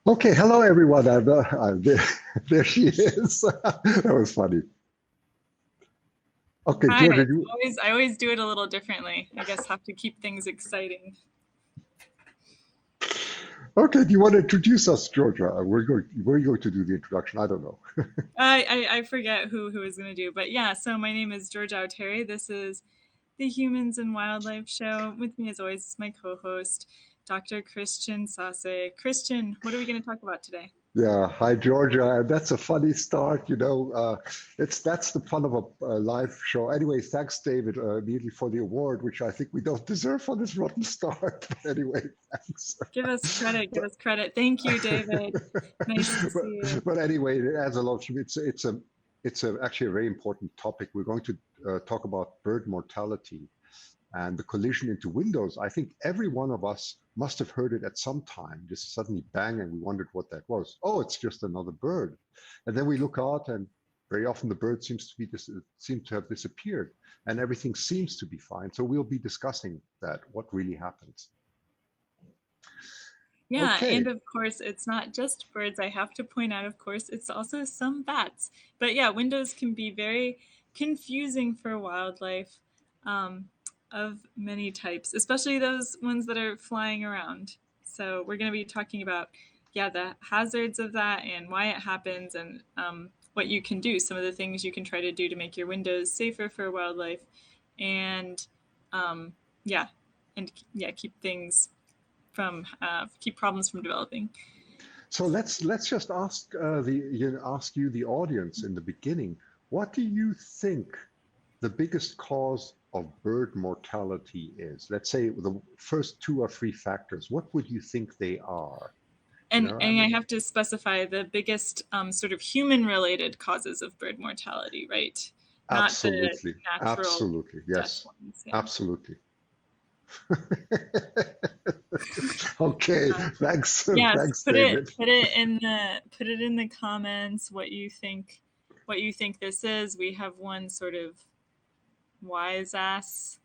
Okay, hello everyone. There, there she is. That was funny. Okay, Hi, Georgia, you, I always do it a little differently. I guess have to keep things exciting. okay, do you want to introduce us, Georgia? We're going to do the introduction. I don't know. I forget who is going to do, but yeah. So my name is Georgia Terry. This is the Humans and Wildlife Show. With me, as always, is my co-host, Dr. Christian Sase. Christian, what are we going to talk about today? Yeah, hi Georgia. That's a funny start. That's the fun of a live show. Anyway, thanks, David, immediately for the award, which I think we don't deserve for this rotten start. But anyway, thanks. Give us credit. Give But us credit. Thank you, David. Nice to see you. but anyway, it adds a lot. It's actually a very important topic. We're going to talk about bird mortality and the collision into windows. I think every one of us must have heard it at some time. Just suddenly bang, and we wondered what that was. Oh, it's just another bird. And then we look out, and very often the bird seem to have disappeared, and everything seems to be fine. So we'll be discussing that. What really happens? Yeah, and Okay. of course, it's not just birds. I have to point out, of course, it's also some bats. But yeah, windows can be very confusing for wildlife um, of many types, especially those ones that are flying around. So we're going to be talking about, yeah, the hazards of that and why it happens and what you can do, some of the things you can try to do to make your windows safer for wildlife and um, yeah, and yeah, keep problems from developing. So let's just ask you, the audience, in the beginning, what do you think the biggest cause of bird mortality is? Let's say the first two or three factors. What would you think they are? You know, I And I mean, have to specify the biggest sort of human related causes of bird mortality, right? Not the absolutely, natural absolutely, death yes, ones. Yeah. absolutely. Okay, thanks, Yes, thanks, David. put it in the comments what you think this is. We have one sort of wise ass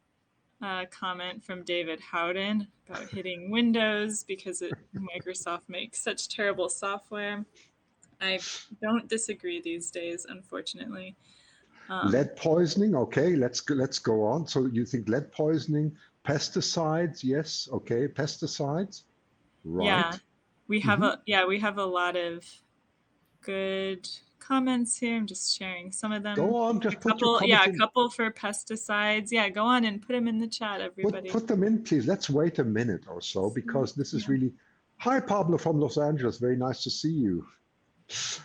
comment from David Howden about hitting Windows because Microsoft makes such terrible software. I don't disagree these days, unfortunately. Um, Lead poisoning, okay, let's go on. So you think lead poisoning, pesticides, yes, okay, pesticides, yeah, right. Hmm. we have a lot of good comments here. I'm just sharing some of them. Go on, just put your comments A in. couple for pesticides. Yeah, go on and put them in the chat, everybody. Put them in, please. Let's wait a minute or so because this is Yeah. really. Hi, Pablo from Los Angeles. Very nice to see you.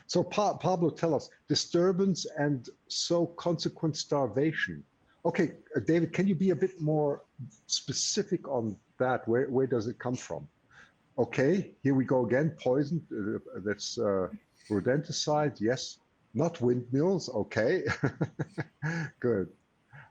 So, Pablo, tell us disturbance and so consequent starvation. Okay, David, can you be a bit more specific on that? Where does it come from? Okay, here we go again. Poison. That's rodenticide. Yes, not windmills. Okay, good.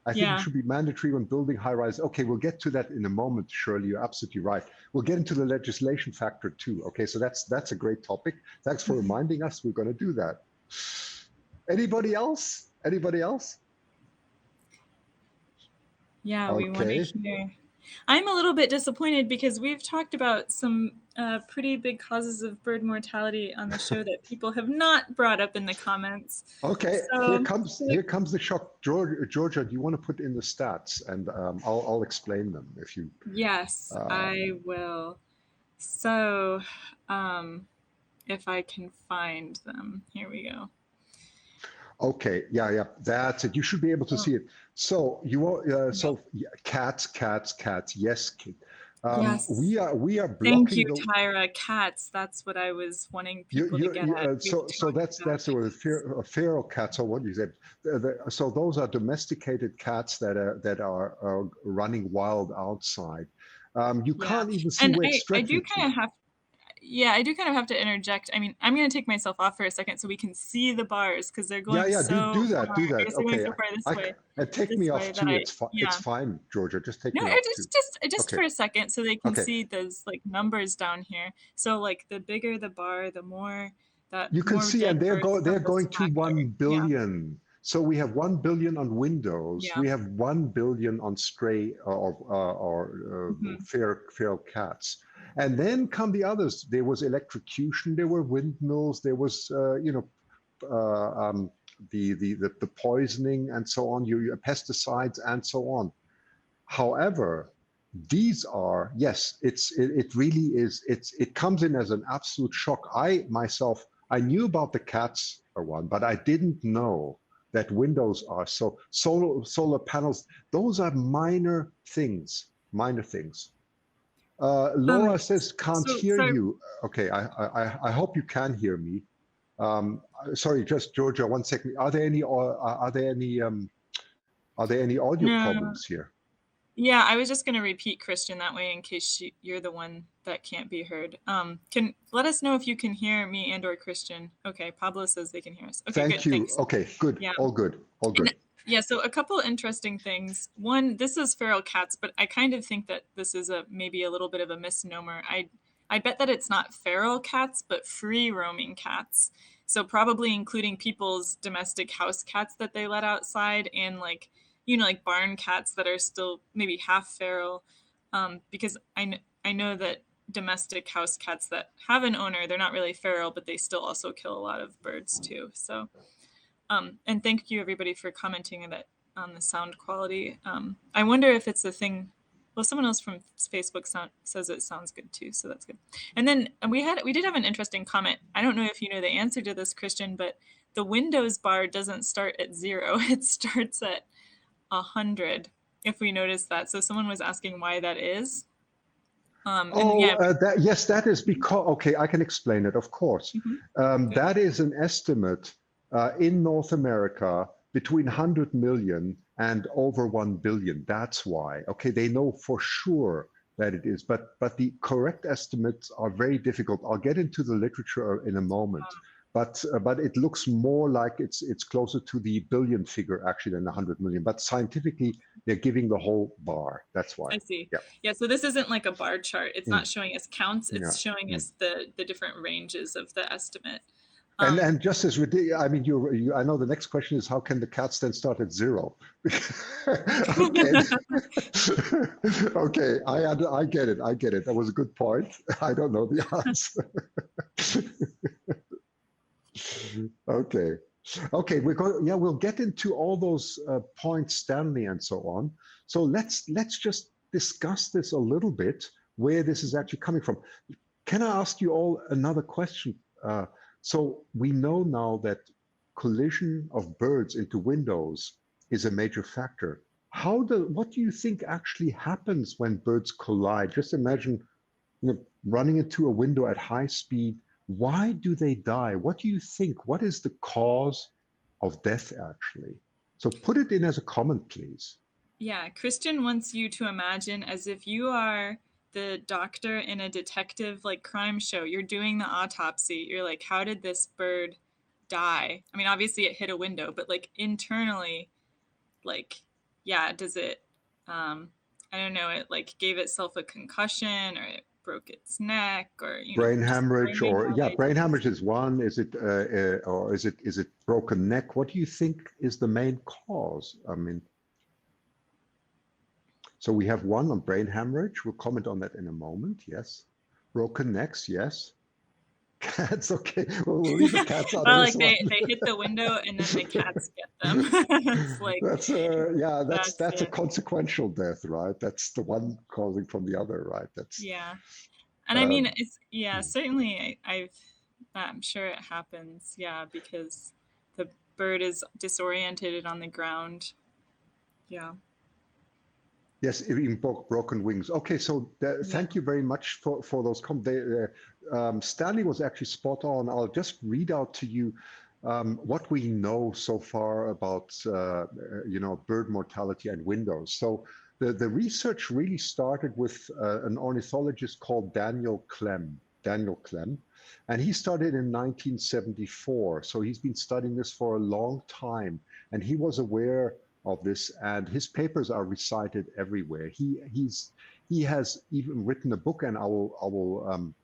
I think it Yeah. should be mandatory when building high rise. Okay, we'll get to that in a moment, Shirley. You're absolutely right. We'll get into the legislation factor too. Okay, so that's a great topic. Thanks for reminding us. We're going to do that. Anybody else? Anybody else? Yeah, we want to Okay. hear. I'm a little bit disappointed because we've talked about some pretty big causes of bird mortality on the show that people have not brought up in the comments. Okay, So, here comes the shock. Georgia, do you want to put in the stats, and I'll explain them if you. yes, Um, I will. So, um, if I can find them, here we go. Okay, yeah, that's it. You should be able to Oh, see it. So nope. cats. Yes, Yes. We are Thank you, blocking the Tyra. Cats. That's what I was wanting people to get at. We've so talked about that's the word cats. feral cats, or what you said. So those are domesticated cats that are running wild outside. You Yeah. can't even see And where it's I do stretching to. kind of have yeah, I do kind of have to interject. I mean, I'm going to take myself off for a second so we can see the bars because they're Yeah, going yeah, so far. do I that. guess they're going Okay, so far and take this me off way that too. It's yeah. fine, Georgia. Just take No, me off it's too. just Okay, for a second so they can okay. see those like numbers down here. So like the bigger the bar, the more that You can more see, and dead birds they're from this going to factor. 1 Yeah. billion. So we have 1 billion on Windows. Yeah. We have 1 billion on stray Hmm. feral cats. And then come the others. There was electrocution. There were windmills. There was the poisoning and so on. Pesticides and so on. However, these are, yes, it really is, it comes in as an absolute shock. I myself, I knew about the cats one, but I didn't know that windows are so solar panels. Those are minor things. Um, Laura says can't so hear sorry. you. Okay, I hope you can hear me. Sorry, just Georgia, 1 second. Are there any audio No. problems here? Yeah, I was just going to repeat Christian that way in case you're the one that can't be heard. Can let us know if you can hear me and or Christian. Okay, Pablo says they can hear us. Okay, Thank good. you. Thanks. Okay, good. Yeah. All good. All And good. yeah, so a couple interesting things. One, this is feral cats, but I kind of think that this is maybe a little bit of a misnomer. I bet that it's not feral cats, but free roaming cats. So probably including people's domestic house cats that they let outside and like like barn cats that are still maybe half feral. Because I know that domestic house cats that have an owner, they're not really feral, but they still also kill a lot of birds too. So and thank you everybody for commenting on the sound quality. I wonder if it's a thing. Well, someone else from Facebook says it sounds good too, so that's good. And then we did have an interesting comment. I don't know if you know the answer to this, Christian, but the Windows bar doesn't start at 0; it starts at 100. If we notice that, so someone was asking why that is. And Oh, yeah. yes, that is because, okay, I can explain it, of course. Good. That is an estimate in North America between 100 million and over 1 billion. That's why. Okay, they know for sure that it is, but the correct estimates are very difficult. I'll get into the literature in a moment. But it looks more like it's closer to the billion figure actually than 100 million. But scientifically, they're giving the whole bar. That's why. I see. Yeah. Yeah, so this isn't like a bar chart. It's Mm, not showing us counts. yeah. It's showing Mm. us the different ranges of the estimate. And just as ridiculous, I mean, I know the next question is how can the cats then start at 0? Okay, okay, I get it, I get it. That was a good point. I don't know the answer. Okay, okay, we'll get into all those points, Stanley, and so on. So let's just discuss this a little bit, where this is actually coming from. Can I ask you all another question? So we know now that collision of birds into windows is a major factor. What do you think actually happens when birds collide? Just imagine, running into a window at high speed. Why do they die? What do you think? What is the cause of death actually? So put it in as a comment, please. Yeah, Christian wants you to imagine as if you are the doctor in a detective like crime show. You're doing the autopsy. You're like, how did this bird die? I mean, obviously it hit a window, but like internally, like, yeah, does it I don't know, it like gave itself a concussion or it broke its neck or Brain just hemorrhage, learning or how yeah, they brain did. hemorrhage is one. Is it or is it broken neck? What do you think is the main cause? I mean, so we have one on brain hemorrhage. We'll comment on that in a moment. Yes, broken necks. Yes, cats. Okay, we'll leave the cats out of Well, this like one. they hit the window and then the cats get them. It's like That's yeah, that's that's a it. consequential death, right? That's the one causing from the other, right? That's Yeah. And I mean, um, it's yeah, certainly I'm sure it happens. Yeah, because the bird is disoriented on the ground. Yeah. Yes, even broken wings. Okay, so Yeah. thank you very much for those comments. Stanley was actually spot on. I'll just read out to you what we know so far about bird mortality and windows. So the research really started with an ornithologist called Daniel Clem. Daniel Clem, and he started in 1974. So he's been studying this for a long time, and he was aware of this, and his papers are recited everywhere. He has even written a book, and I will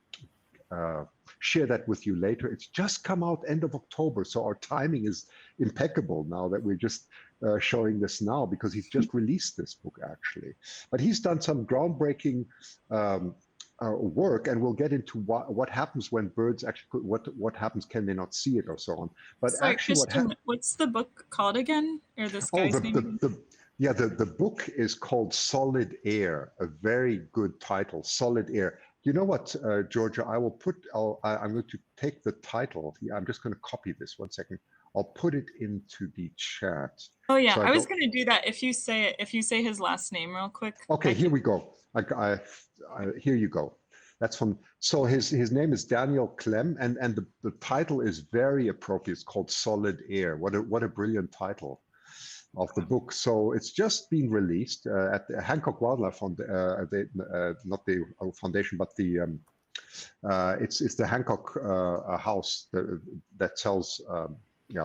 uh, share that with you later. It's just come out end of October, so our timing is impeccable now that we're just showing this now, because he's just released this book actually. But he's done some groundbreaking um, work, and we'll get into what happens when birds actually what happens, can they not see it or so on. But Sorry, actually, Christian, what's the book called again? Or this Oh, guy's name again? the book is called Solid Air, a very good title, Solid Air. You know what, Georgia, I'm going to take the title. Yeah, I'm just going to copy this 1 second. I'll put it into the chat. Oh yeah, So I I was don't, gonna do that if you say it, if you say his last name real quick, okay, I here can. we go. Here you go. That's from, so his name is Daniel Clem, and the title is very appropriate. It's called Solid Air. What a brilliant title of the book. So it's just been released at the Hancock Wildlife Fund, not the foundation, but it's the Hancock house that sells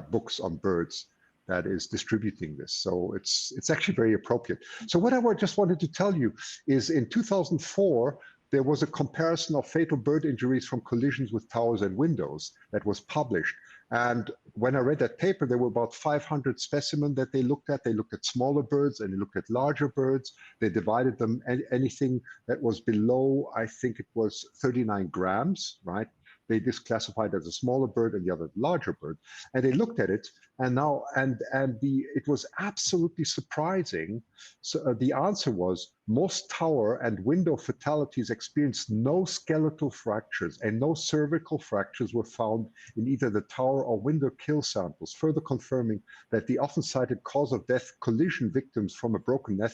books on birds that is distributing this. So it's actually very appropriate. So what I just wanted to tell you is in 2004, there was a comparison of fatal bird injuries from collisions with towers and windows that was published. And when I read that paper, there were about 500 specimens that they looked at. They looked at smaller birds and they looked at larger birds. They divided them, anything that was below, I think it was 39 grams, right? They just classified as a smaller bird and the other larger bird. And they looked at it, and now it was absolutely surprising. So the answer was most tower and window fatalities experienced no skeletal fractures, and no cervical fractures were found in either the tower or window kill samples, further confirming that the often cited cause of death, collision victims from a broken neck,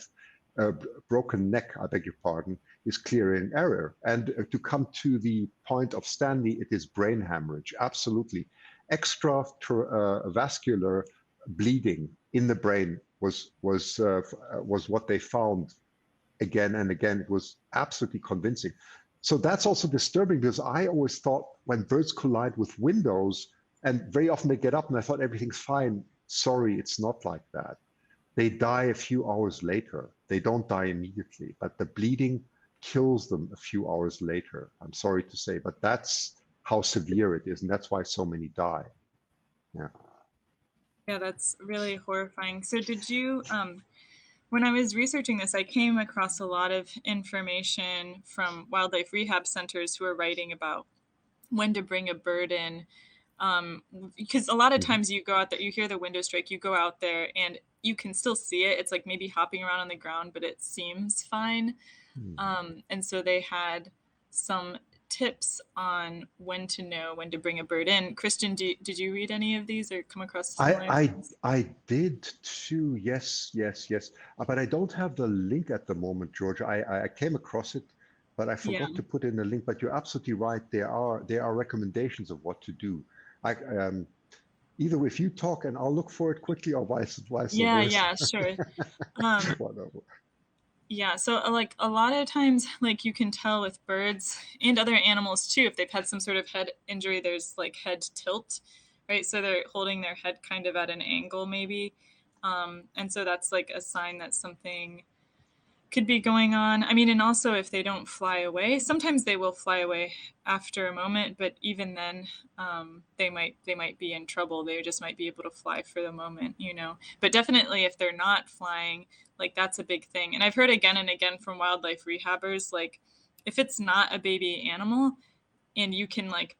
I beg your pardon, is clear in error. And to come to the point of Stanley, it is brain hemorrhage, absolutely. Extravascular bleeding in the brain was what they found again and again. It was absolutely convincing. So that's also disturbing, because I always thought when birds collide with windows, and very often they get up and I thought everything's fine. Sorry, it's not like that. They die a few hours later. They don't die immediately, but the bleeding kills them a few hours later. I'm sorry to say, but that's how severe it is, and that's why so many die. Yeah. Yeah, that's really horrifying. So did you, when I was researching this, I came across a lot of information from wildlife rehab centers who are writing about when to bring a bird in. Because a lot of Mhm. times you go out there, you hear the window strike, you go out there and you can still see it. It's like maybe hopping around on the ground, but it seems fine. Mhm. And so they had some tips on when to know when to bring a bird in. Christian, did you read any of these or come across I similar I things? I did too. Yes, yes, yes. But I don't have the link at the moment, George. I came across it, but I Yeah. forgot to put in the link. But you're absolutely right. There are recommendations of what to do. I Either if you talk and I'll look for it quickly, or vice Yeah, versa. yeah, sure. Um, Whatever. yeah, so like a lot of times, like you can tell with birds and other animals too, if they've had some sort of head injury, there's like head tilt, right? So they're holding their head kind of at an angle, maybe. And so that's like a sign that something could be going on. I mean, and also if they don't fly away, sometimes they will fly away after a moment, but even then, they might be in trouble. They just might be able to fly for the moment, you know. But definitely, if they're not flying, like that's a big thing. And I've heard again and again from wildlife rehabbers, like if it's not a baby animal and you can like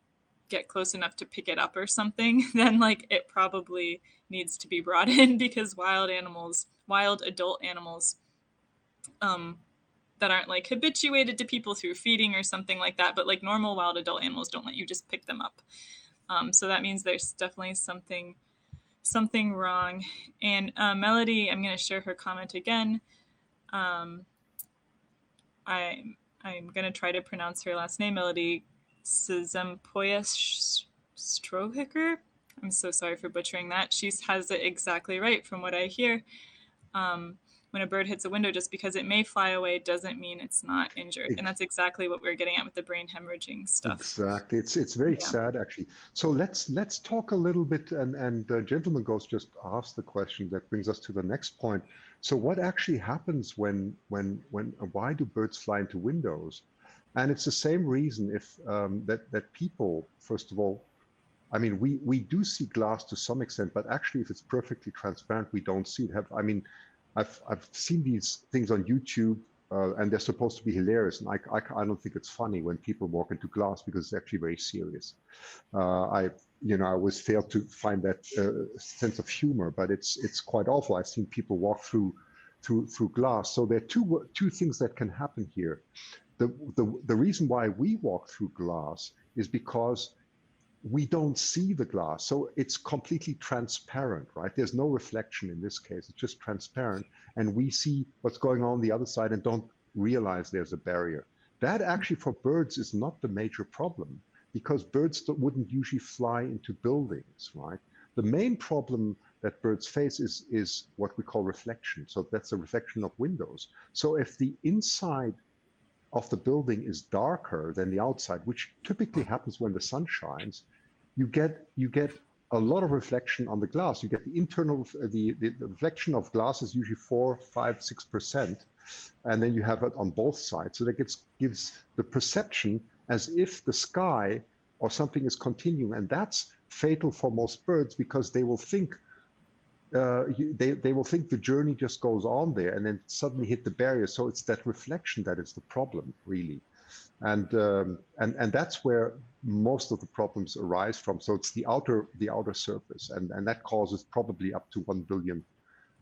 get close enough to pick it up or something, then like it probably needs to be brought in because wild adult animals um, that aren't like habituated to people through feeding or something like that, but like normal wild adult animals don't let you just pick them up. So that means there's definitely something wrong. And Melody, I'm going to share her comment again. um, I'm gonna try to pronounce her last name, Melody Czempoja Strohicker. I'm so sorry for butchering that. She has it exactly right from what I hear. When a bird hits a window, just because it may fly away doesn't mean it's not injured. And that's exactly what we're getting at with the brain hemorrhaging stuff. Exactly. It's very sad, actually. So let's talk a little bit, and Gentleman Ghost just asked the question that brings us to the next point. So what actually happens why do birds fly into windows? And it's the same reason if that people, first of all, I mean, we do see glass to some extent, but actually if it's perfectly transparent, we don't see it. I've seen these things on YouTube, and they're supposed to be hilarious, and I don't think it's funny when people walk into glass, because it's actually very serious. I always fail to find that sense of humor, but it's quite awful. I've seen people walk through glass. So there are two things that can happen here. The reason why we walk through glass is because we don't see the glass. So it's completely transparent, right? There's no reflection in this case. It's just transparent. And we see what's going on the other side and don't realize there's a barrier. That actually for birds is not the major problem, because birds wouldn't usually fly into buildings, right? The main problem that birds face is what we call reflection. So that's a reflection of windows. So if the inside of the building is darker than the outside, which typically happens when the sun shines, you get a lot of reflection on the glass. You get the internal, the reflection of glass is usually 4, 5, 6%, and then you have it on both sides. So that gives the perception as if the sky or something is continuing, and that's fatal for most birds, because they will think they will think the journey just goes on there and then suddenly hit the barrier. So it's that reflection that is the problem, really. And that's where most of the problems arise from. So it's the outer surface, and that causes probably up to 1 billion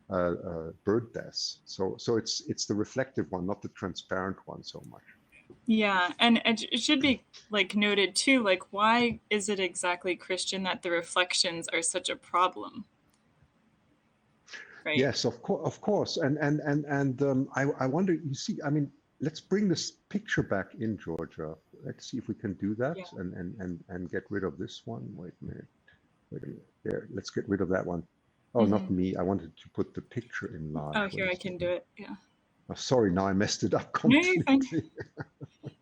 bird deaths. So it's the reflective one, not the transparent one so much. Yeah, and it should be like noted too, like why is it exactly, Christian, that the reflections are such a problem? Right. Yes, of course. And I wonder, you see, I mean, let's bring this picture back in, Georgia. Let's see if we can do that. Yeah. And get rid of this one. Wait a minute. There, let's get rid of that one. Oh, not me. I wanted to put the picture in large. Oh, here I can do it. Yeah. Oh, sorry, now I messed it up completely. No, you're fine.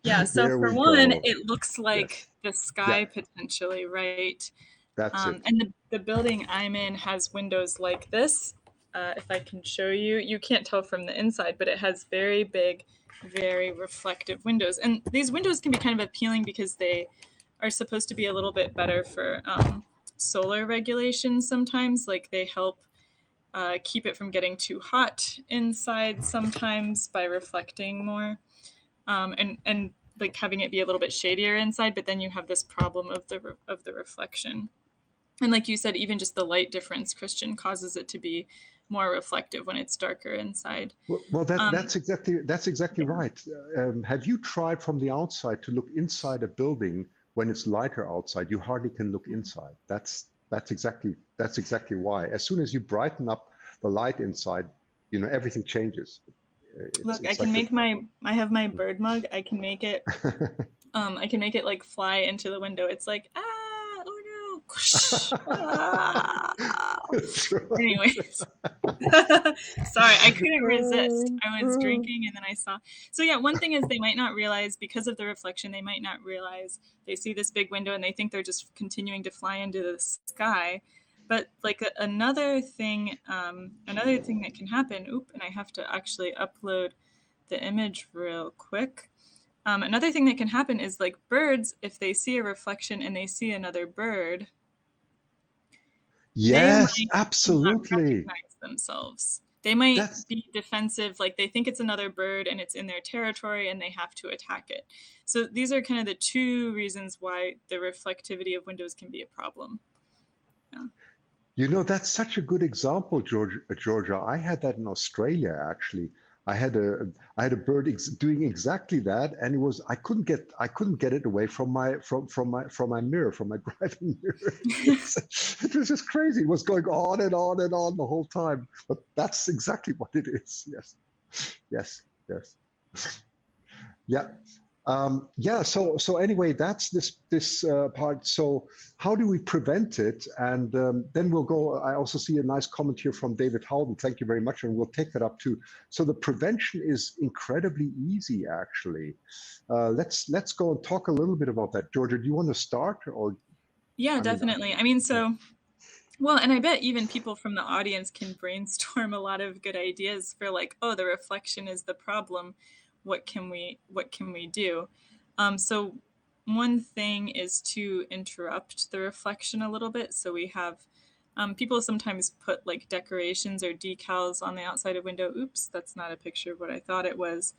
Yeah, so for one, it looks like the sky potentially, right? That's it. And the building I'm in has windows like this. If I can show you, you can't tell from the inside, but it has very big, very reflective windows. And these windows can be kind of appealing because they are supposed to be a little bit better for solar regulation sometimes. Like they help keep it from getting too hot inside sometimes by reflecting more. And like having it be a little bit shadier inside, but then you have this problem of the reflection. And like you said, even just the light difference, Christian, causes it to be more reflective when it's darker inside. Well, that's exactly right. Have you tried from the outside to look inside a building when it's lighter outside? You hardly can look inside. That's exactly why. As soon as you brighten up the light inside, everything changes. Look, I can make I have my bird mug. I can make it. I can make it like fly into the window. It's like Anyways, sorry, I couldn't resist. I was drinking and then I saw. So yeah, one thing is they might not realize, because of the reflection, they might not realize they see this big window and they think they're just continuing to fly into the sky. But like another thing that can happen. And I have to actually upload the image real quick. Another thing that can happen is like birds, if they see a reflection and they see another bird. Yes, absolutely. Not recognize themselves. They might be defensive, like they think it's another bird and it's in their territory and they have to attack it. So these are kind of the two reasons why the reflectivity of windows can be a problem. Yeah. That's such a good example, Georgia. I had that in Australia, actually. I had a bird doing exactly that, and I couldn't get it away from my mirror, from my driving mirror. It was just crazy. It was going on and on and on the whole time. But that's exactly what it is. Yes. Yes, yes. Yeah. Yeah. So anyway, that's this part. So how do we prevent it? And then we'll go. I also see a nice comment here from David Howden. Thank you very much, and we'll take that up too. So the prevention is incredibly easy, actually. Let's go and talk a little bit about that. Georgia, do you want to start, or Yeah, I mean, definitely. I mean, yeah. so well, and I bet even people from the audience can brainstorm a lot of good ideas for like, oh, the reflection is the problem. What can we do? So one thing is to interrupt the reflection a little bit. So we have people sometimes put like decorations or decals on the outside of window. Oops, that's not a picture of what I thought it was.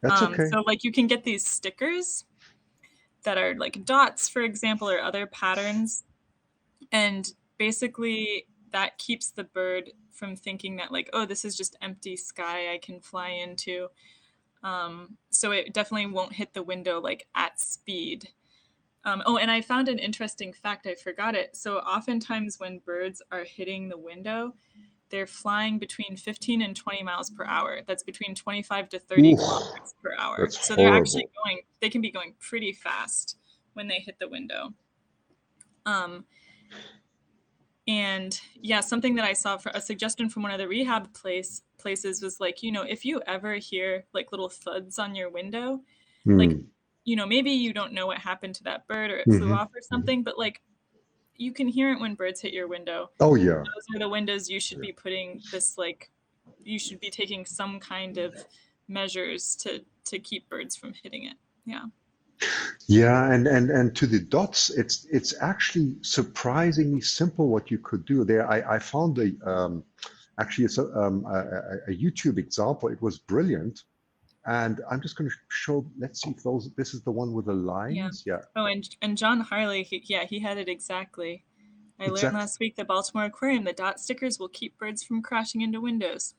That's okay. So like you can get these stickers that are like dots, for example, or other patterns, and basically that keeps the bird from thinking that like, oh, this is just empty sky I can fly into. So it definitely won't hit the window like at speed. Oh, and I found an interesting fact. I forgot it. So oftentimes when birds are hitting the window, they're flying between 15 and 20 miles per hour. That's between 25 to 30 Ooh, kilometers per hour. that's So they're actually horrible. going, they can be going pretty fast when they hit the window. Um, And yeah, something that I saw for a suggestion from one of the rehab places was like, if you ever hear like little thuds on your window, like, Hmm. maybe you don't know what happened to that bird or it flew Hmm. off or something, but like you can hear it when birds hit your window. Oh yeah. Those are the windows you should be putting this like you should be taking some kind of measures to keep birds from hitting it. Yeah. Yeah, and to the dots, it's actually surprisingly simple what you could do there. I found actually a YouTube example. It was brilliant, and I'm just going to show. Let's see if those. This is the one with the Yeah. lines. Yeah, Oh, and John Harley, he had it exactly. I learned exactly. last week the Baltimore Aquarium, the dot stickers will keep birds from crashing into windows.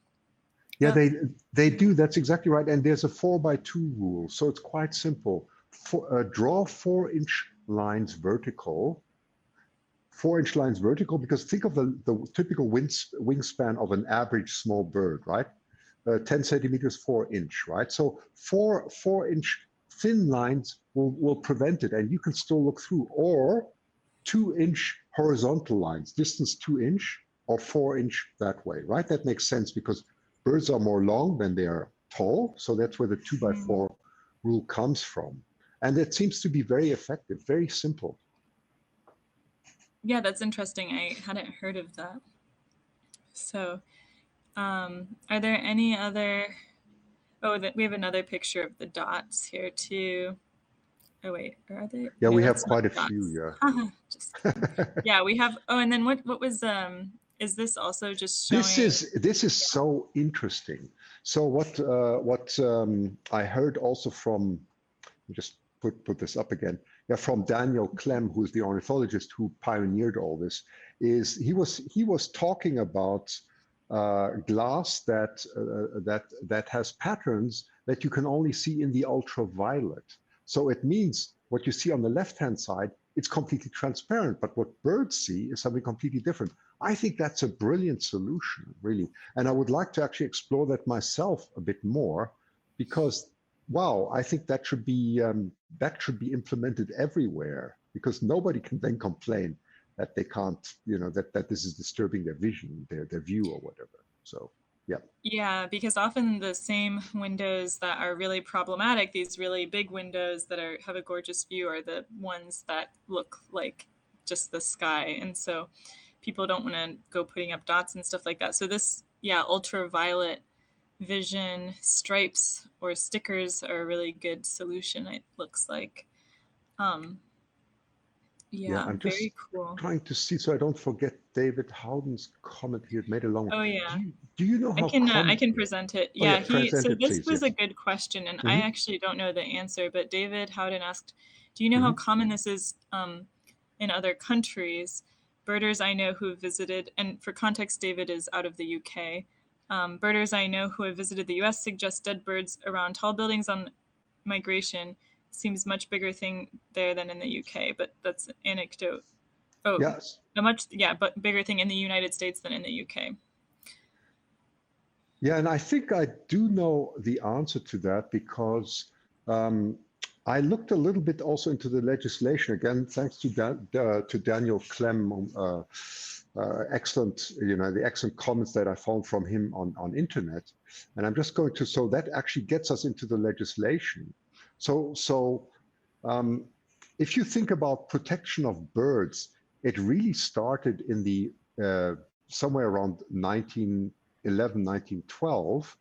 Yeah, Yep. they do. That's exactly right. And there's a 4x2 rule, so it's quite simple. Draw 4-inch lines vertical 4-inch lines vertical, because think of the typical wingspan of an average small bird, right? 10 centimeters, 4-inch, right? So four-inch thin lines will prevent it, and you can still look through, or 2-inch horizontal lines, distance 2-inch or 4-inch that way, right? That makes sense because birds are more long than they are tall. So that's where the 2x4 rule comes from. And it seems to be very effective, very simple. Yeah, that's interesting. I hadn't heard of that. So, are there any other? Oh, that we have another picture of the dots here too. Oh wait, are they? Yeah, No, we have that's not quite a few, dots. yeah. Just yeah, we have. Oh, and then what was Is this also just This showing? is Yeah. so interesting. So what I heard also from, just put this up again, yeah, from Daniel Clem, who's the ornithologist who pioneered all this, is he was talking about glass that has patterns that you can only see in the ultraviolet. So it means what you see on the left-hand side, it's completely transparent, but what birds see is something completely different. I think that's a brilliant solution, really. And I would like to actually explore that myself a bit more, because wow, I think that should be implemented everywhere, because nobody can then complain that they can't, that this is disturbing their vision, their view or whatever. So yeah. Yeah, because often the same windows that are really problematic, these really big windows that have a gorgeous view, are the ones that look like just the sky. And so people don't want to go putting up dots and stuff like that. So this, yeah, ultraviolet vision stripes or stickers are a really good solution, it looks like. Um, Yeah, yeah, I'm just very cool. trying to see so I don't forget David Howden's comment here. It made a long one. Oh Do yeah. you do you know I how can uh, I common? can present it. Oh Yeah, yeah, he present so it, this please. was a Yes. good question, and I Hmm. actually don't know the answer, but David Howden asked, "Do you know how Hmm. common this is in other countries?" Birders I know who have visited, and for context, David is out of the UK. Birders I know who have visited the US suggest dead birds around tall buildings on migration seems much bigger thing there than in the UK, but that's anecdote. Oh, Yes. a much, yeah, but bigger thing in the United States than in the UK. Yeah, and I think I do know the answer to that because um, I looked a little bit also into the legislation again, thanks to to Daniel Clem. Excellent, the excellent comments that I found from him on internet. And I'm just going to, so that actually gets us into the legislation. So um, if you think about protection of birds, it really started in the somewhere around 1911, 1912.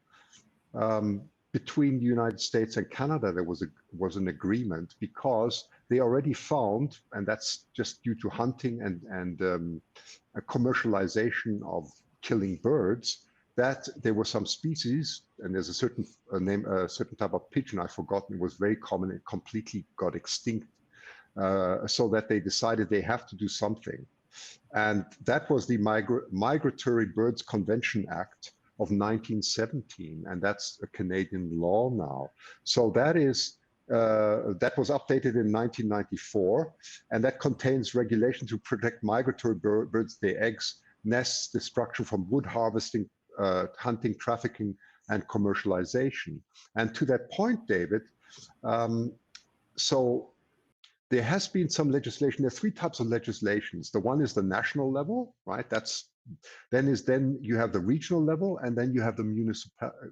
Um, between the United States and Canada, there was an agreement because they already found, and that's just due to hunting and a commercialization of killing birds, that there were some species, and there's a certain a certain type of pigeon I've forgotten, it was very common, it completely got extinct, so that they decided they have to do something. And that was the Migratory Birds Convention Act of 1917, and that's a Canadian law now. So that was updated in 1994, and that contains regulation to protect migratory birds, their eggs, nests, destruction from wood harvesting, hunting, trafficking, and commercialization. And to that point, David, so there has been some legislation. There are three types of legislations. The one is the national level, right? Then you have the regional level, and then you have the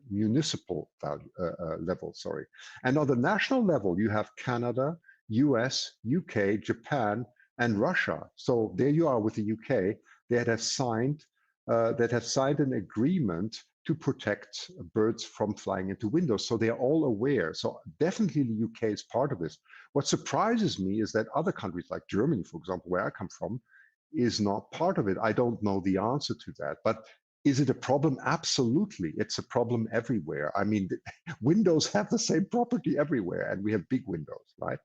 municipal level. Sorry. And on the national level, you have Canada, US, UK, Japan, and Russia. So there you are with the UK that have signed an agreement to protect birds from flying into windows. So they're all aware. So definitely the UK is part of this. What surprises me is that other countries like Germany, for example, where I come from, is not part of it. I don't know the answer to that. But is it a problem? Absolutely. It's a problem everywhere. I mean, windows have the same property everywhere, and we have big windows, right?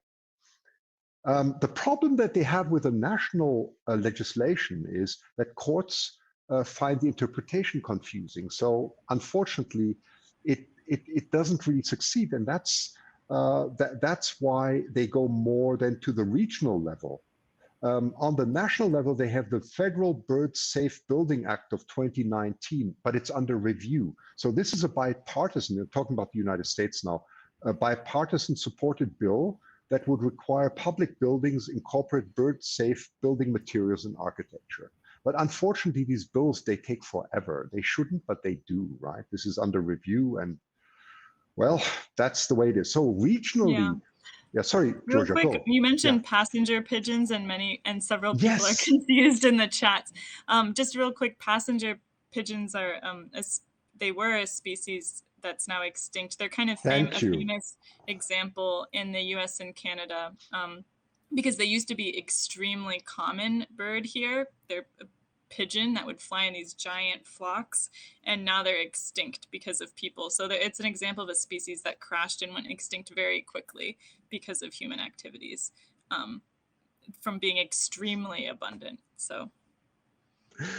The problem that they have with the national legislation is that courts find the interpretation confusing. So unfortunately, it doesn't really succeed, and that's why they go more than to the regional level. On the national level, they have the Federal Bird Safe Building Act of 2019, but it's under review. So this is a bipartisan, we're talking about the United States now, a bipartisan supported bill that would require public buildings incorporate bird safe building materials and architecture. But unfortunately, these bills, they take forever. They shouldn't, but they do, right? This is under review, and well, that's the way it is. So Yeah. regionally, yeah, sorry, Real Georgia, quick, go. you Yeah. mentioned passenger pigeons, and several people are Yes, confused in the chat. Just real quick, passenger pigeons are they were a species that's now extinct. They're kind of a thank you. famous example in the U.S. and Canada, because they used to be extremely common bird here. They're a pigeon that would fly in these giant flocks, and now they're extinct because of people. So it's an example of a species that crashed and went extinct very quickly because of human activities, um, from being extremely abundant. So,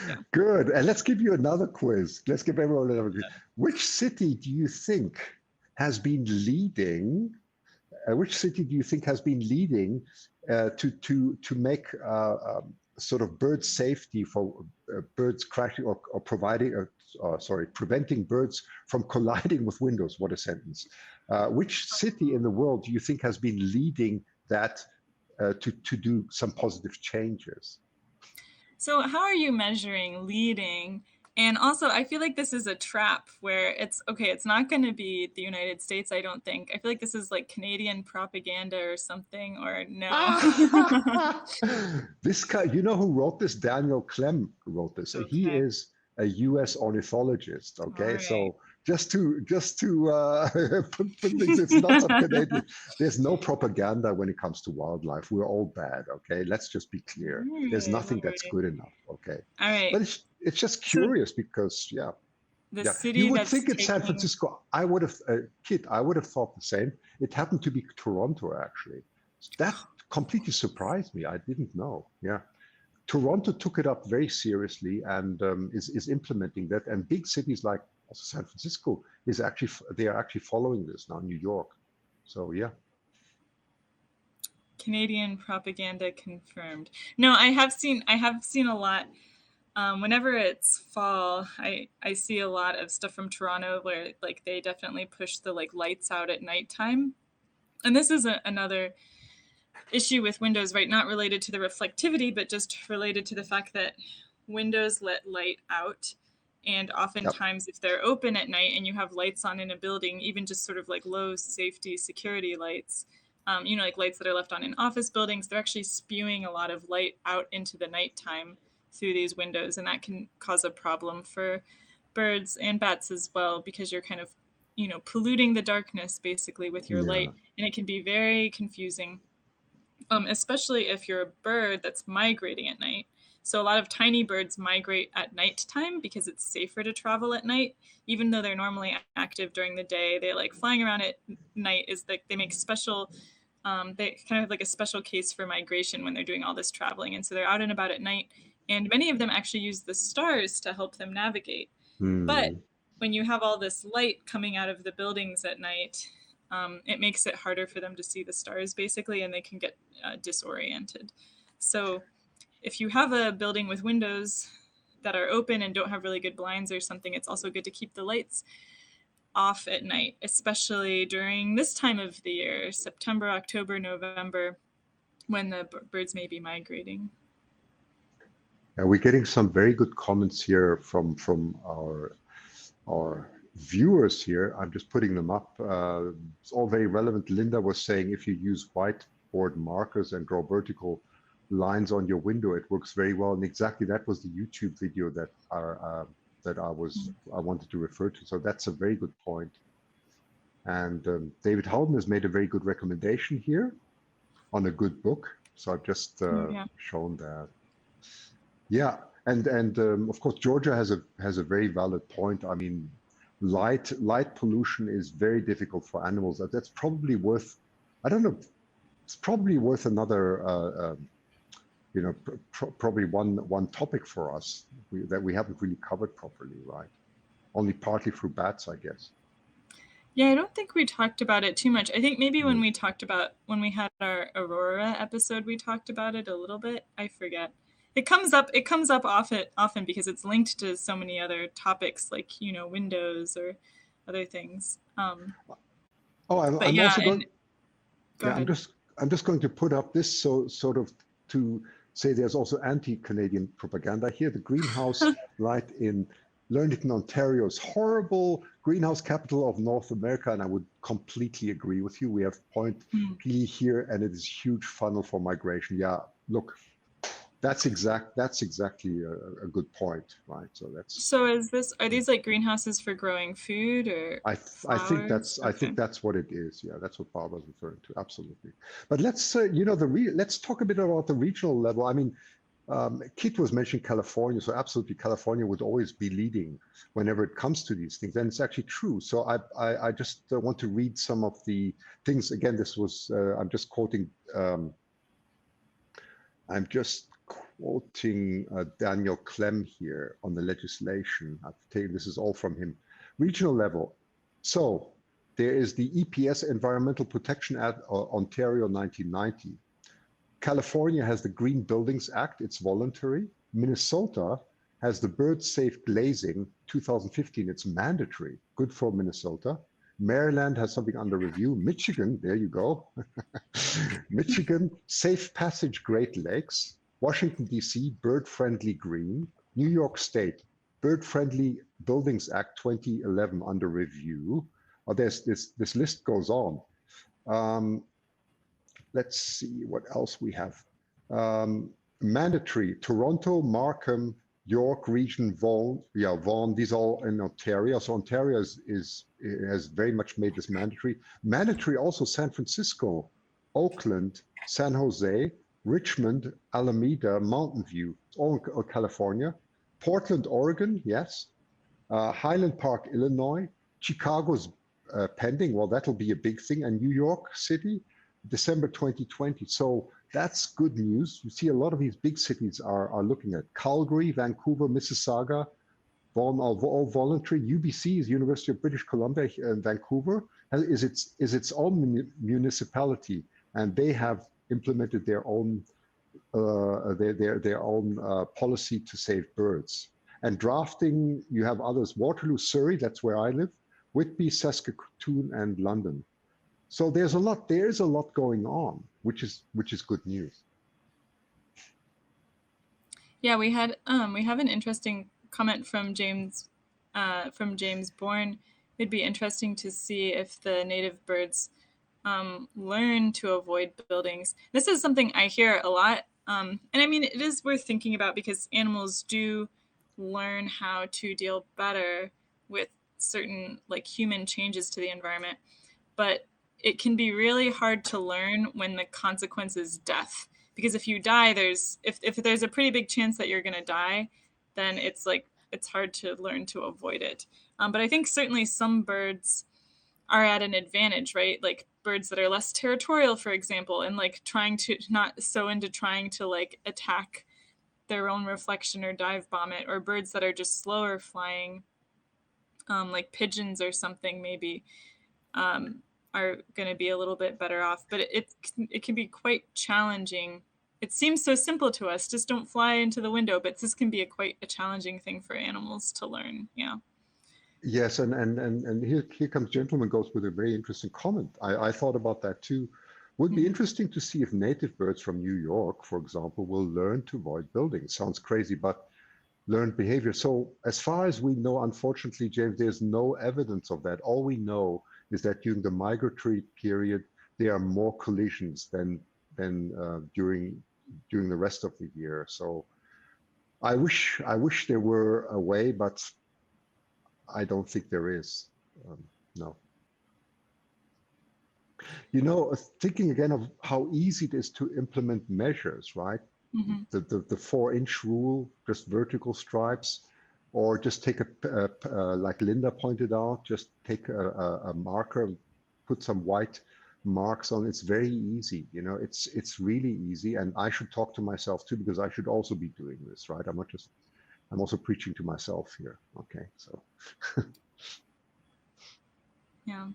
yeah. Good. And let's give you another quiz. Let's give everyone another quiz. Which city do you think has been leading? Which city do you think has been leading to make sort of bird safety for birds crashing or providing, sorry, preventing birds from colliding with windows? What a sentence. Which city in the world do you think has been leading that to do some positive changes? So, how are you measuring leading? And also, I feel like this is a trap where it's okay, it's not going to be the United States, I don't think. I feel like this is like Canadian propaganda or something, or no. This guy, you know who wrote this? Daniel Clem wrote this. He Okay. is a U.S. ornithologist. All Okay, right. so just to put things, it's not some Canadian. There's no propaganda when it comes to wildlife. We're all bad. Okay, let's just be clear. All There's right. nothing All that's right. good enough. Okay, All right. but it's just So, curious because yeah. the Yeah, you city would that's think it's San taking, Francisco. I would have, Kit, I would have thought the same. It happened to be Toronto, actually. That completely surprised me. I didn't know. Yeah. Toronto took it up very seriously and is implementing that. And big cities like also San Francisco they are actually following this now. New York. So yeah. Canadian propaganda confirmed. No, I have seen a lot. Whenever it's fall, I see a lot of stuff from Toronto where like they definitely push the like lights out at nighttime. And this is another issue with windows, right? Not related to the reflectivity, but just related to the fact that windows let light out. And Yep. oftentimes, if they're open at night and you have lights on in a building, even just sort of like low safety security lights, like lights that are left on in office buildings, they're actually spewing a lot of light out into the nighttime through these windows. And that can cause a problem for birds and bats as well, because you're kind of, polluting the darkness basically with your Yeah. light. And it can be very confusing, especially if you're a bird that's migrating at night. So a lot of tiny birds migrate at nighttime because it's safer to travel at night, even though they're normally active during the day. They like flying around at night is like they make special. They kind of have like a special case for migration when they're doing all this traveling, and so they're out and about at night. And many of them actually use the stars to help them navigate. But Hmm. when you have all this light coming out of the buildings at night, it makes it harder for them to see the stars basically, and they can get disoriented. So if you have a building with windows that are open and don't have really good blinds or something, it's also good to keep the lights off at night, especially during this time of the year, September, October, November, when the birds may be migrating. Yeah, we're getting some very good comments here from our viewers here. I'm just putting them up. It's all very relevant. Linda was saying if you use whiteboard markers and draw vertical lines on your window, it works very well. And exactly that was the YouTube video that I wanted to refer to. So that's a very good point. And David Howden has made a very good recommendation here on a good book. So I've just shown that. Yeah, and of course Georgia has a very valid point. I mean, light pollution is very difficult for animals. That's probably worth, I don't know, it's probably worth another probably one topic for us that we haven't really covered properly, right? Only partly through bats, I guess. Yeah, I don't think we talked about it too much. I think maybe when we had our Aurora episode, we talked about it a little bit. I forget. It comes up often because it's linked to so many other topics like, windows or other things. Oh, But I'm yeah, also going, and go yeah, ahead. I'm just going to put up this sort of to say there's also anti-Canadian propaganda here. The greenhouse light in Learnington, Ontario is horrible, greenhouse capital of North America, and I would completely agree with you. We have Point Pelee here, and it is a huge funnel for migration. Yeah, look, that's exactly a good point, right? So that's. So are these like greenhouses for growing food or flowers? I Okay. think that's what it is. Yeah, that's what Barbara's referring to. Absolutely. But let's let's talk a bit about the regional level. I mean, Kit was mentioning California, so absolutely California would always be leading whenever it comes to these things, and it's actually true. So I just want to read some of the things again. This was I'm just quoting Daniel Clem here on the legislation. I've taken this is all from him. Regional level. So there is the EPS Environmental Protection Act, Ontario 1990. California has the Green Buildings Act, it's voluntary. Minnesota has the Bird Safe Glazing 2015, it's mandatory, good for Minnesota. Maryland has something under review. Michigan, there you go. Michigan, Safe Passage Great Lakes. Washington, D.C., Bird Friendly Green. New York State, Bird Friendly Buildings Act 2011 under review. Oh, this list goes on. Let's see what else we have. Mandatory, Toronto, Markham, York Region, Vaughan, these are all in Ontario. So Ontario has very much made this mandatory. Mandatory also San Francisco, Oakland, San Jose, Richmond, Alameda, Mountain View, all California. Portland, Oregon, yes. Highland Park, Illinois. Chicago's pending, well, that'll be a big thing. And New York City, December 2020. So that's good news. You see a lot of these big cities are looking at Calgary, Vancouver, Mississauga, all voluntary. UBC is University of British Columbia in Vancouver, is its own municipality, and they have implemented their own their own policy to save birds. And drafting, you have others: Waterloo, Surrey, that's where I live, Whitby, Saskatoon, and London. So there's a lot going on, which is good news. Yeah, we have an interesting comment from James Bourne. It'd be interesting to see if the native birds learn to avoid buildings. This is something I hear a lot. And I mean, it is worth thinking about because animals do learn how to deal better with certain like human changes to the environment. But it can be really hard to learn when the consequence is death. Because if you die, if there's a pretty big chance that you're going to die, then it's hard to learn to avoid it. But I think certainly some birds are at an advantage, right? Like birds that are less territorial, for example, and like trying to not so into trying to like attack their own reflection or dive bomb it, or birds that are just slower flying, like pigeons or something maybe, are going to be a little bit better off. But it can be quite challenging. It seems so simple to us, just don't fly into the window, but this can be quite a challenging thing for animals to learn. Yeah. Yes, and here comes Gentleman Goes with a very interesting comment. I thought about that too. Would be interesting to see if native birds from New York, for example, will learn to avoid buildings. Sounds crazy, but learned behavior. So as far as we know, unfortunately, James, there's no evidence of that. All we know is that during the migratory period, there are more collisions than during the rest of the year. So I wish there were a way, but I don't think there is. No. You know, thinking again of how easy it is to implement measures, right? Mm-hmm. The 4-inch rule, just vertical stripes, or just take like Linda pointed out, just take a marker, put some white marks on. It's very easy, you know. It's really easy, and I should talk to myself too, because I should also be doing this, right? I'm also preaching to myself here. Okay, so. Yeah.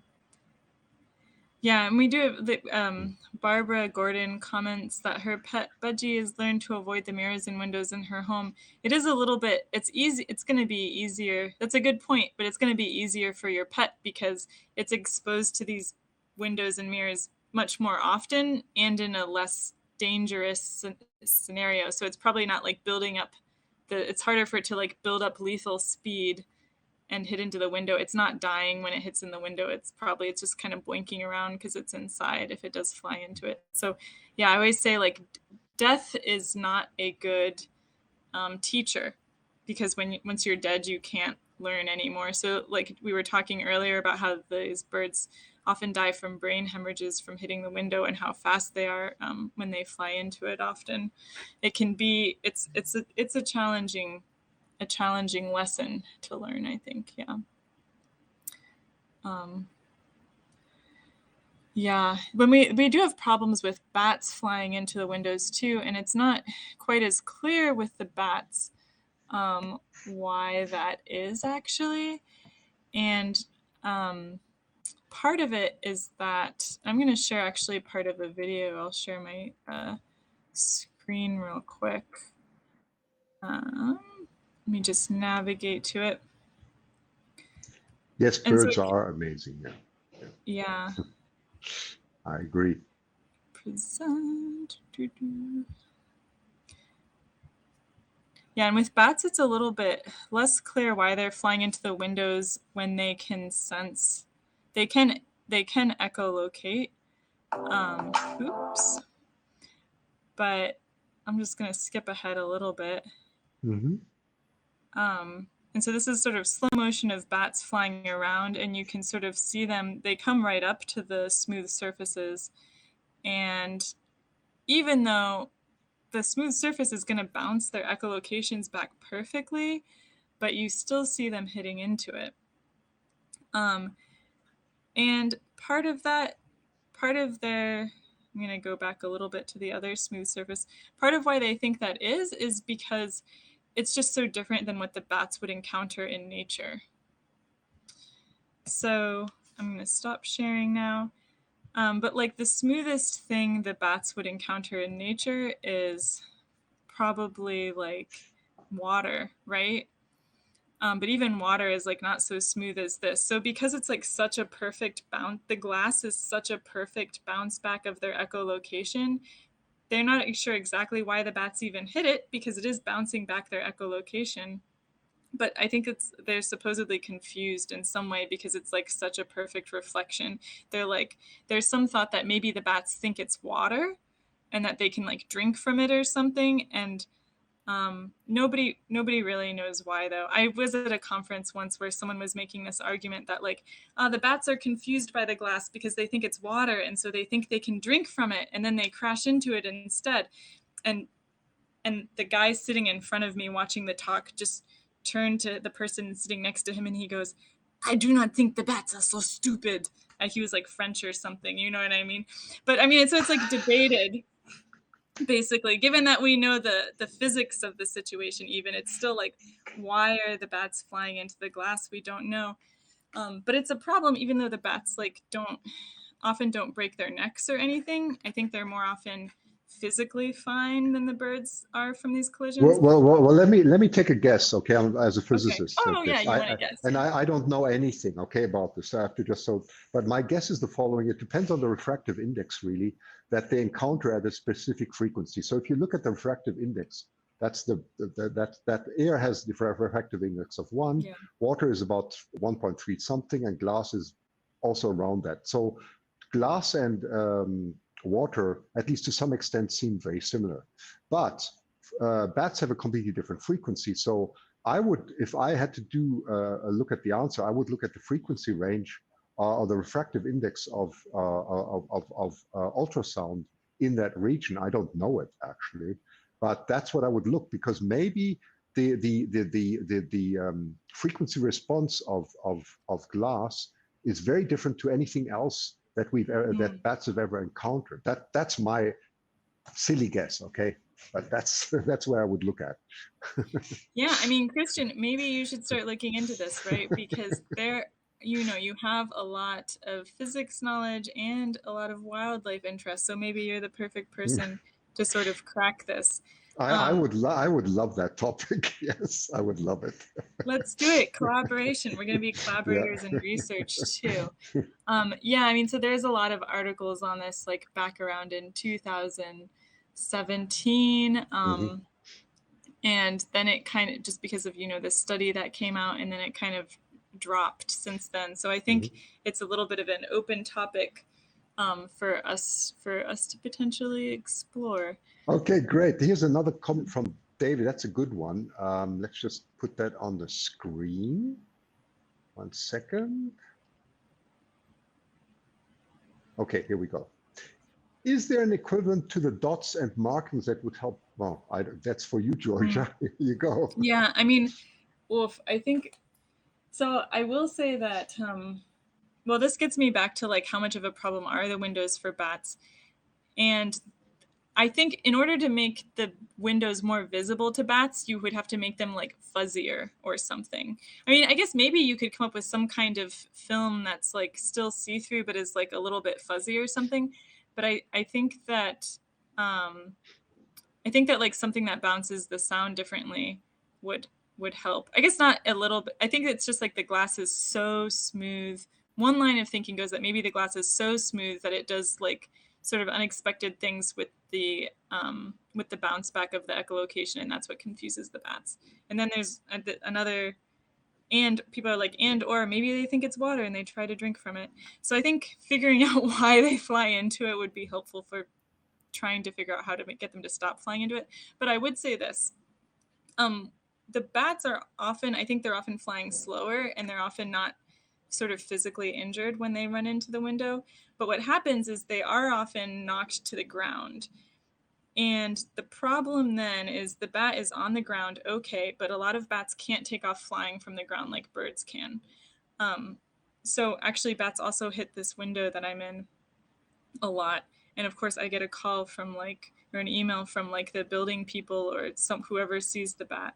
Yeah, and we do have Barbara Gordon comments that her pet Budgie has learned to avoid the mirrors and windows in her home. It is a little bit, it's easy, it's going to be easier. That's a good point, but it's going to be easier for your pet because it's exposed to these windows and mirrors much more often and in a less dangerous scenario. So it's probably not like building up it's harder for it to like build up lethal speed and hit into the window. It's not dying when it hits in the window. It's just kind of boinking around because it's inside if it does fly into it. So yeah, I always say like death is not a good teacher because once you're dead, you can't learn anymore. So like we were talking earlier about how these birds often die from brain hemorrhages from hitting the window and how fast they are when they fly into it. Often it can be, it's a challenging lesson to learn, I think. Yeah. Yeah, when we do have problems with bats flying into the windows too, and it's not quite as clear with the bats why that is actually. And part of it is that I'm going to share actually part of a video. I'll share my screen real quick. Let me just navigate to it. Yes, birds are amazing. Yeah. I agree. Present. Yeah, and with bats, it's a little bit less clear why they're flying into the windows when they can sense. They can echolocate. Oops. But I'm just going to skip ahead a little bit. Mm-hmm. And so this is sort of slow motion of bats flying around, and you can sort of see them. They come right up to the smooth surfaces. And even though the smooth surface is going to bounce their echolocations back perfectly, but you still see them hitting into it. And part of their, I'm going to go back a little bit to the other smooth surface. Part of why they think that is because it's just so different than what the bats would encounter in nature. So I'm going to stop sharing now. But like the smoothest thing the bats would encounter in nature is probably like water, right? But even water is like not so smooth as this. So because it's like such a perfect bounce, the glass is such a perfect bounce back of their echolocation. They're not sure exactly why the bats even hit it because it is bouncing back their echolocation. But I think they're supposedly confused in some way because it's like such a perfect reflection. They're like, there's some thought that maybe the bats think it's water and that they can like drink from it or something. And nobody really knows why though. I was at a conference once where someone was making this argument that like the bats are confused by the glass because they think it's water, and so they think they can drink from it, and then they crash into it instead. And the guy sitting in front of me watching the talk just turned to the person sitting next to him and he goes, "I do not think the bats are so stupid." He was like French or something, you know what I mean? But I mean, it's like debated basically, given that we know the physics of the situation. Even it's still like, why are the bats flying into the glass? We don't know. But it's a problem even though the bats like don't break their necks or anything. I think they're more often physically fine than the birds are from these collisions. Well, let me take a guess, okay, as a Okay. physicist at Oh yeah, this. you want to guess? And Yeah. I don't know anything, okay, about this. I have to just but my guess is the following. It depends on the refractive index, really, that they encounter at a specific frequency. So if you look at the refractive index, that's that air has the refractive index of 1, Yeah. water is about 1.3 something, and glass is also around that. So glass and water, at least to some extent, seem very similar. But bats have a completely different frequency. So I would, if I had to do a look at the answer, I would look at the frequency range or the refractive index of ultrasound in that region. I don't know it actually, but that's what I would look, because maybe the frequency response of glass is very different to anything else that that bats have ever encountered. That's my silly guess, okay? But that's where I would look at. Yeah, I mean, Christian, maybe you should start looking into this, right? Because you have a lot of physics knowledge and a lot of wildlife interest. So maybe you're the perfect person to sort of crack this. Um, I would love that topic. Yes, I would love it. let's do it. Collaboration. We're going to be Yeah. collaborators in research too. Yeah, I mean, so there's a lot of articles on this, like back around in 2017. Mhm. And then it kind of, just because of this study that came out, and then it kind of dropped since then. So I think Mhm. it's a little bit of an open topic for us to potentially explore. Okay, great. Here's another comment from David. That's a good one. Let's just put that on the screen. 1 second. Okay, here we go. Is there an equivalent to the dots and markings that would help? Well, that's for you, Georgia. Here you go. Yeah, I mean, Wolf, I think so. I will say that well, this gets me back to like how much of a problem are the windows for bats. And I think in order to make the windows more visible to bats, you would have to make them like fuzzier or something. I mean, I guess maybe you could come up with some kind of film that's like still see-through but is like a little bit fuzzy or something. But I think that like something that bounces the sound differently would help. I guess not a little bit. I think it's just like the glass is so smooth. One line of thinking goes that maybe the glass is so smooth that it does like sort of unexpected things with the bounce back of the echolocation, and that's what confuses the bats. And then there's another, and people are like, and or maybe they think it's water and they try to drink from it. So I think figuring out why they fly into it would be helpful for trying to figure out how to get them to stop flying into it. But I would say this: um, the bats are often, I think they're often flying slower, and they're often not sort of physically injured when they run into the window. But what happens is they are often knocked to the ground. And the problem then is the bat is on the ground, okay, but a lot of bats can't take off flying from the ground like birds can. Um, so actually, bats also hit this window that I'm in a lot. And of course, I get a call from like, or an email from like the building people or whoever sees the bat.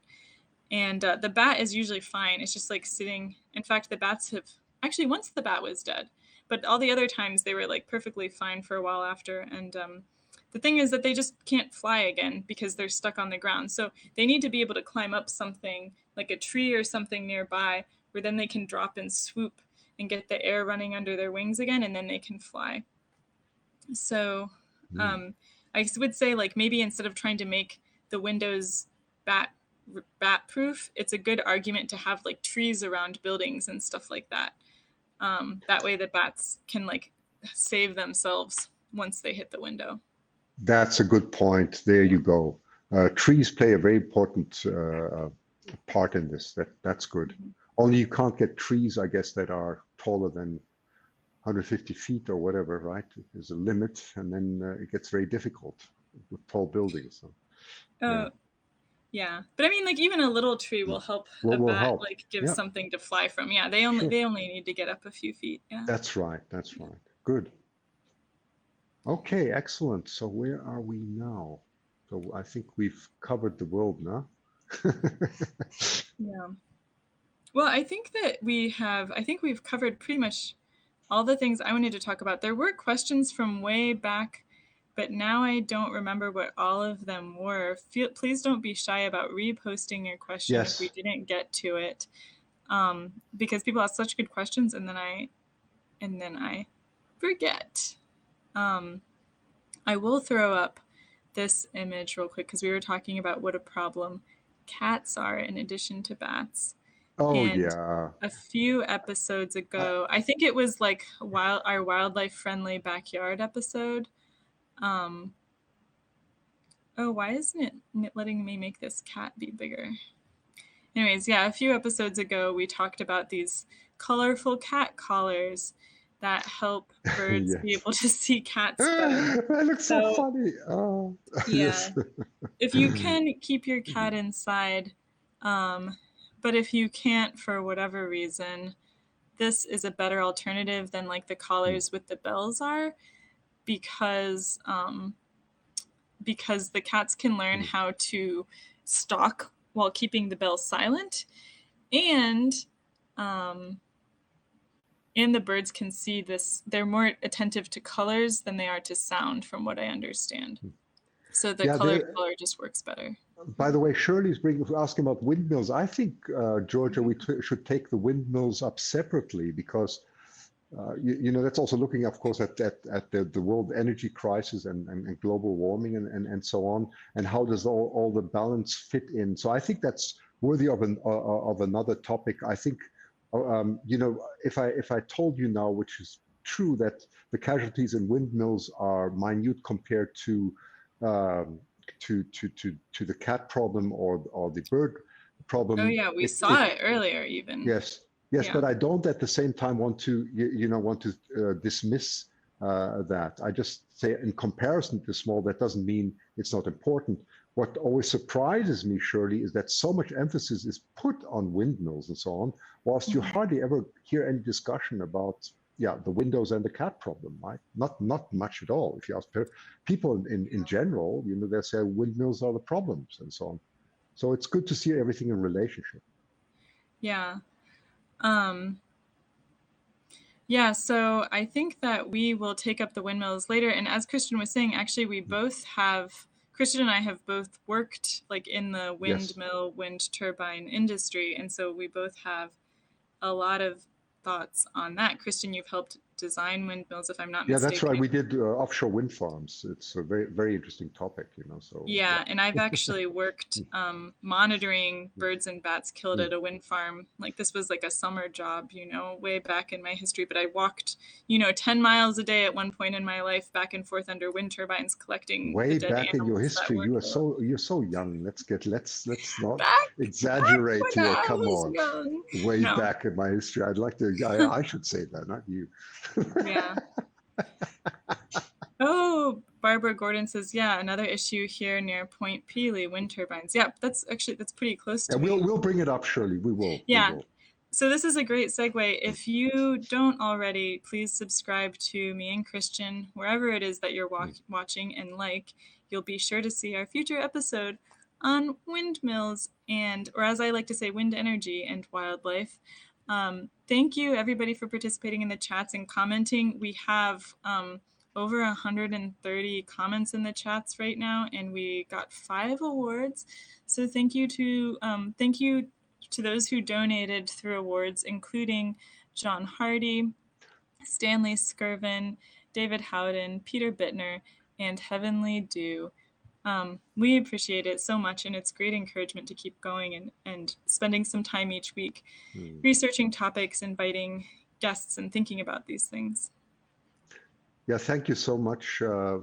And the bat is usually fine. It's just like sitting. In fact, the bats have actually, once the bat was dead, but all the other times they were like perfectly fine for a while after. And the thing is that they just can't fly again because they're stuck on the ground. So they need to be able to climb up something like a tree or something nearby, where then they can drop and swoop and get the air running under their wings again, and then they can fly. So I would say, like, maybe instead of trying to make the windows bat proof, it's a good argument to have like trees around buildings and stuff like that. That way the bats can like save themselves once they hit the window. That's a good point. There you go. Trees play a very important part in this. That's good. Only you can't get trees, I guess, that are taller than 150 feet or whatever, right? There's a limit, and then it gets very difficult with tall buildings. So, yeah. But I mean, like, even a little tree will help a bat like give something to fly from. Yeah, they only need to get up a few feet. Yeah. That's right. That's right. Good. Okay, excellent. So where are we now? So I think we've covered the world now. Yeah. Well, I think we've covered pretty much all the things I wanted to talk about. There were questions from way back, but now I don't remember what all of them were. Please don't be shy about reposting your question if we didn't get to it, because people ask such good questions, and then I forget. I will throw up this image real quick because we were talking about what a problem cats are in addition to bats. Oh, and yeah. A few episodes ago, I think it was like our wildlife friendly backyard episode. Oh, why isn't it letting me make this cat be bigger? Anyways, yeah, a few episodes ago, we talked about these colorful cat collars that help birds be able to see cats better. That looks so funny. Oh, yeah. Yes. If you can, keep your cat inside. But if you can't for whatever reason, this is a better alternative than like the collars with the bells are, because the cats can learn how to stalk while keeping the bell silent, and the birds can see this. They're more attentive to colors than they are to sound, from what I understand. So the color just works better. By the way, Shirley's asking about windmills. I think, Georgia, we should take the windmills up separately, because that's also looking, of course, at the world energy crisis and global warming and so on, and how does all the balance fit in. So I think that's worthy of another topic. I think, if I told you now, which is true, that the casualties in windmills are minute compared to the cat problem or the bird problem. Oh yeah, we saw it earlier even. Yes, but I don't at the same time want to dismiss that. I just say, in comparison to small, that doesn't mean it's not important. What always surprises me, Shirley, is that so much emphasis is put on windmills and so on, whilst you hardly ever hear any discussion about the windows and the cat problem, right? Not much at all. If you ask people in general, they say windmills are the problems and so on. So it's good to see everything in relationship. Yeah. So I think that we will take up the windmills later. And as Christian was saying, actually, Christian and I have both worked like in the windmill, wind turbine industry. And so we both have a lot of thoughts on that. Christian, you've helped design windmills, if I'm not mistaken. Yeah, that's right. We did offshore wind farms. It's a very, very interesting topic, So and I've actually worked monitoring birds and bats killed at a wind farm. Like, this was like a summer job, way back in my history. But I walked, 10 miles a day at one point in my life, back and forth under wind turbines, collecting way the dead back in your history. You're so young. Let's not exaggerate here. Come on. Young. Way back in my history. I should say that, not you. Yeah. Oh, Barbara Gordon says, another issue here near Point Pelee, wind turbines. Yeah, that's pretty close to me. We'll bring it up, Shirley. We will. Yeah. We will. So this is a great segue. If you don't already, please subscribe to me and Christian, wherever it is that you're watching, and you'll be sure to see our future episode on windmills or as I like to say, wind energy and wildlife. Thank you everybody for participating in the chats and commenting. We have over 130 comments in the chats right now, and we got 5 awards. So thank you to those who donated through awards, including John Hardy, Stanley Skirvin, David Howden, Peter Bittner, and Heavenly Dew. We appreciate it so much, and it's great encouragement to keep going and spending some time each week researching topics, inviting guests, and thinking about these things. Yeah, thank you so much for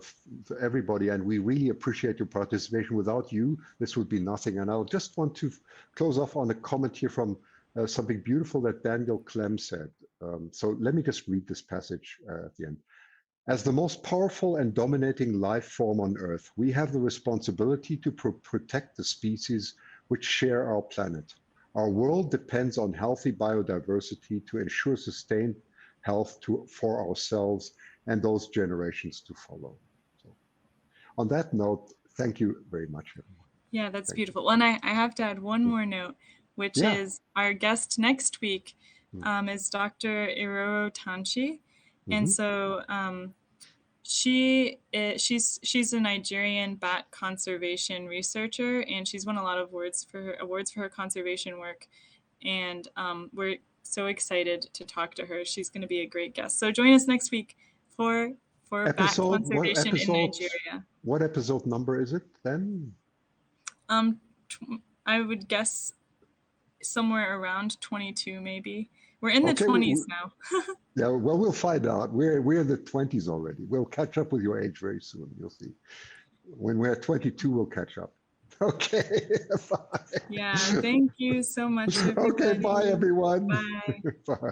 everybody, and we really appreciate your participation. Without you, this would be nothing. And I'll just want to close off on a comment here from something beautiful that Daniel Clem said. So let me just read this passage at the end. As the most powerful and dominating life form on Earth, we have the responsibility to protect the species which share our planet. Our world depends on healthy biodiversity to ensure sustained health for ourselves and those generations to follow. So, on that note, thank you very much, everyone. Yeah, that's beautiful. Well, and I have to add one more note, which is our guest next week is Dr. Iroro Tanchi. And so she's a Nigerian bat conservation researcher, and she's won a lot of awards for her conservation work. And we're so excited to talk to her. She's going to be a great guest. So join us next week for bat conservation in Nigeria. What episode number is it then? I would guess somewhere around 22, maybe. We're in the 20s now. Yeah, well, we'll find out. We're in the 20s already. We'll catch up with your age very soon. You'll see. When we're at 22, we'll catch up. Okay. Bye. Yeah. Thank you so much, everybody. Okay. Bye, everyone. Bye. Bye.